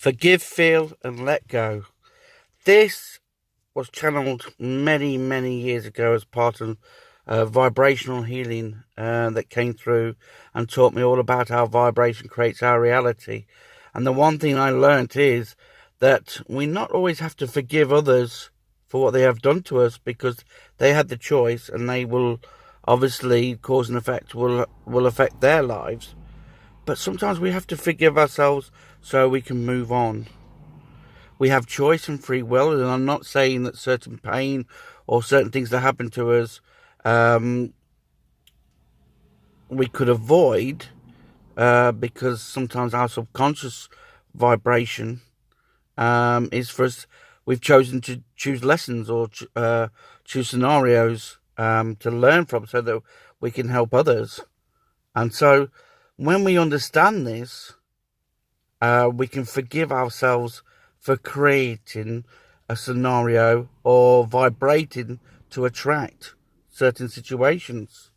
Forgive, feel, and let go. This was channeled many, many years ago as part of vibrational healing that came through and taught me all about how vibration creates our reality. And the one thing I learnt is that we not always have to forgive others for what they have done to us, because they had the choice, and they will obviously cause and effect will affect their lives. But sometimes we have to forgive ourselves so we can move on. We have choice and free will, and I'm not saying that certain pain or certain things that happen to us um, we could avoid, because sometimes our subconscious vibration is for us. We've chosen to choose lessons or choose scenarios to learn from, so that we can help others. And so when we understand this, we can forgive ourselves for creating a scenario or vibrating to attract certain situations.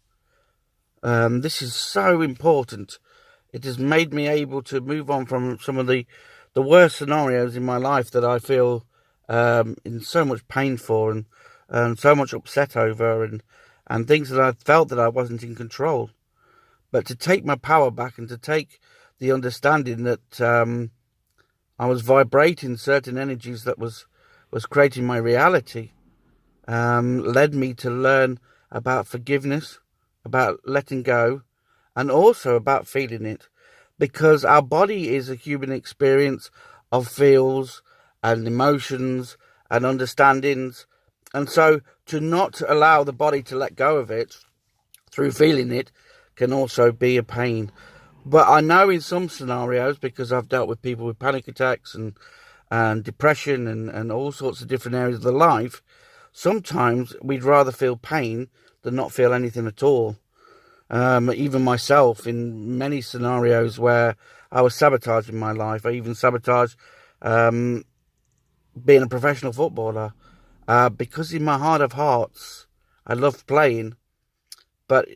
This is so important. It has made me able to move on from some of the worst scenarios in my life that I feel in so much pain for, and so much upset over, and things that I felt that I wasn't in control. But to take my power back, and to take the understanding that I was vibrating certain energies that was creating my reality, led me to learn about forgiveness, about letting go, and also about feeling it. Because our body is a human experience of feels and emotions and understandings. And so to not allow the body to let go of it through feeling it can also be a pain. But I know in some scenarios, because I've dealt with people with panic attacks and depression and all sorts of different areas of the life, sometimes we'd rather feel pain than not feel anything at all. Even myself, in many scenarios where I was sabotaging my life, I even sabotaged being a professional footballer, because in my heart of hearts, I loved playing, but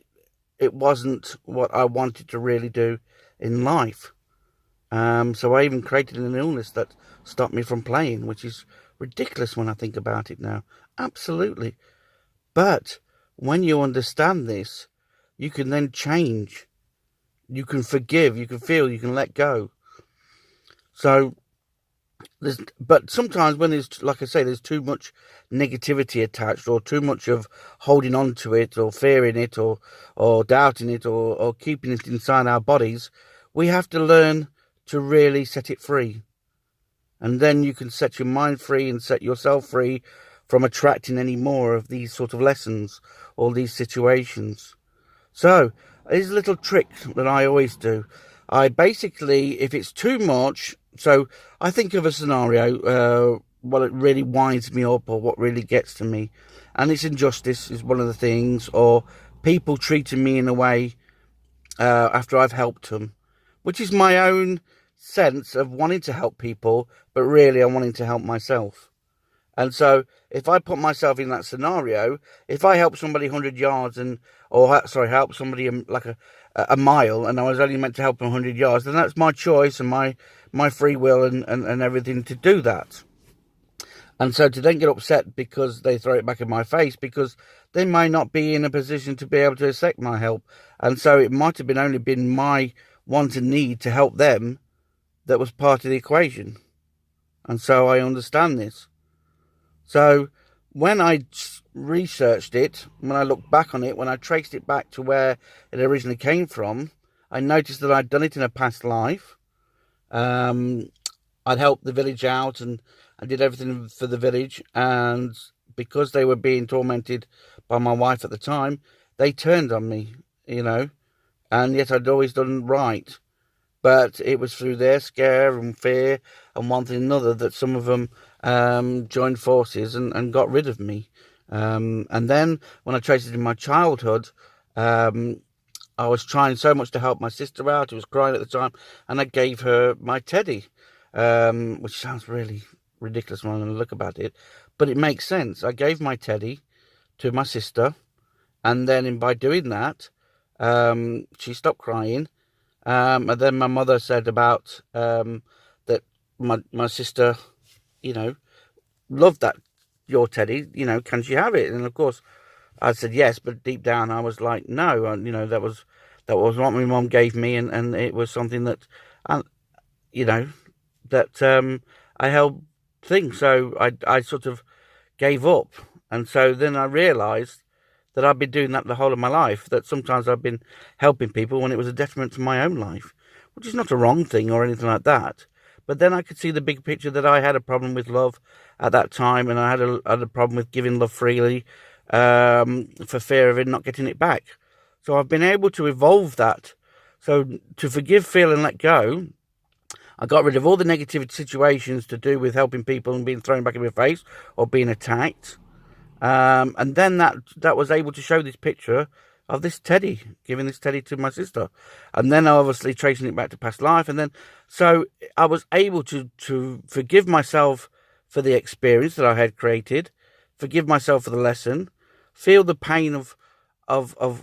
it wasn't what I wanted to really do in life. So I even created an illness that stopped me from playing, which is ridiculous when I think about it now. Absolutely. But when you understand this, you can then change. You can forgive, you can feel, you can let go. So but sometimes when there's, like I say, there's too much negativity attached, or too much of holding on to it, or fearing it, or doubting it, or keeping it inside our bodies, we have to learn to really set it free. And then you can set your mind free and set yourself free from attracting any more of these sort of lessons or these situations. So, here's a little trick that I always do. I basically, if it's too much, so I think of a scenario, what it really winds me up, or what really gets to me. And it's injustice is one of the things, or people treating me in a way after I've helped them, which is my own sense of wanting to help people, but really I'm wanting to help myself. And so if I put myself in that scenario, if I help somebody 100 yards help somebody like a mile, and I was only meant to help them 100 yards, then that's my choice and my free will and everything to do that. And so to then get upset because they throw it back in my face, because they may not be in a position to be able to accept my help. And so it might have only been my want and need to help them that was part of the equation. And so I understand this. So when I researched it, when I looked back on it, when I traced it back to where it originally came from, I noticed that I'd done it in a past life. I'd helped the village out, and I did everything for the village. And because they were being tormented by my wife at the time, they turned on me, and yet I'd always done right. But it was through their scare and fear and one thing and another that some of them joined forces and got rid of me. And then when I traced it in my childhood, I was trying so much to help my sister out, who was crying at the time, and I gave her my teddy, which sounds really ridiculous when I look about it, but it makes sense. I gave my teddy to my sister, and then by doing that, she stopped crying. And then my mother said about that my sister, you know, loved that, your teddy, you know, can she have it? And of course I said yes, but deep down I was like, no. And, you know, that was what my mom gave me, and it was something that, you know, that I held things. So I sort of gave up. And so then I realised that I've been doing that the whole of my life, that sometimes I've been helping people when it was a detriment to my own life, which is not a wrong thing or anything like that. But then I could see the big picture, that I had a problem with love at that time, and I had a problem with giving love freely, for fear of it not getting it back. So I've been able to evolve that. So to forgive, feel, and let go, I got rid of all the negative situations to do with helping people and being thrown back in my face or being attacked. And then that was able to show this picture of this teddy, giving this teddy to my sister. And then obviously tracing it back to past life. And then, so I was able to forgive myself for the experience that I had created, forgive myself for the lesson, feel the pain of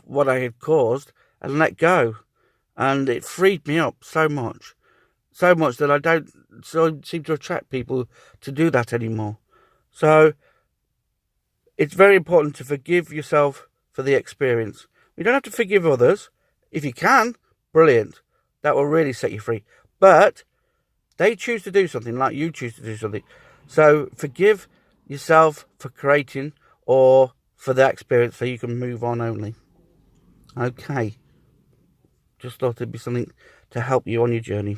what I had caused, and let go. And it freed me up so much that I don't seem to attract people to do that anymore. So it's very important to forgive yourself for the experience. You don't have to forgive others. If you can, brilliant. That will really set you free. But they choose to do something like you choose to do something. So forgive yourself for creating or for that experience, so you can move on only. Okay. Just thought it'd be something to help you on your journey.